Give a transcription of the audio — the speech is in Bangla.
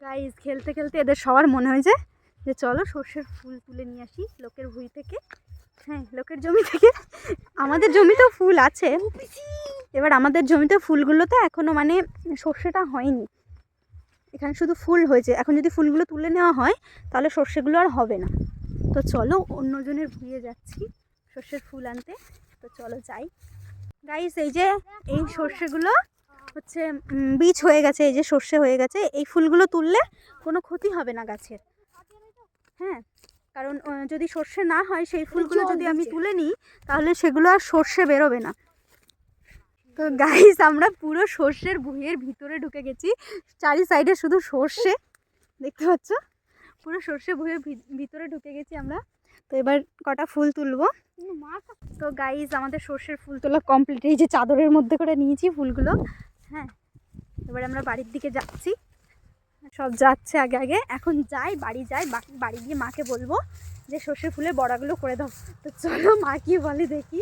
গাইস খেলতে খেলতে এদের সবার মনে হয় যে চলো সর্ষের ফুল তুলে নিয়ে আসি লোকের ভুঁই থেকে। হ্যাঁ, লোকের জমি থেকে। আমাদের জমিতেও ফুল আছে, এবার আমাদের জমিতে ফুলগুলোতে এখনো মানে সর্ষেটা হয়নি, এখানে শুধু ফুল হয়েছে। এখন যদি ফুলগুলো তুলে নেওয়া হয় তাহলে সর্ষেগুলো আর হবে না। তো চলো অন্যজনের ভুঁইয়ে যাচ্ছি সর্ষের ফুল আনতে। তো চলো যাই। গাইস এই সর্ষেগুলো হচ্ছে বীজ হয়ে গেছে, এই যে সর্ষে হয়ে গেছে। এই ফুলগুলো তুললে কোনো ক্ষতি হবে না গাছের। হ্যাঁ, কারণ যদি সর্ষে না হয় সেই ফুলগুলো যদি আমি তুলে নিই তাহলে সেগুলো আর সর্ষে বেরোবে না। তো গাইস আমরা পুরো সর্ষের ভুঁইয়ের ভিতরে ঢুকে গেছি, চারি সাইডে শুধু সর্ষে দেখতে পাচ্ছ, পুরো সর্ষে ভুঁইয়ের ভিতরে ঢুকে গেছি আমরা। তো এবার কটা ফুল তুলবো। তো গাইস আমাদের সর্ষের ফুল তোলা কমপ্লিট, এই যে চাদরের মধ্যে করে নিয়েছি ফুলগুলো। হ্যাঁ, এবার আমরা বাড়ির দিকে যাচ্ছি, সব যাচ্ছে আগে আগে। এখন যাই, বাড়ি যাই, বাড়ি গিয়ে মাকে বলবো যে সর্ষে ফুলের বড়াগুলো করে দাও। তো চলো মা কি বলে দেখি।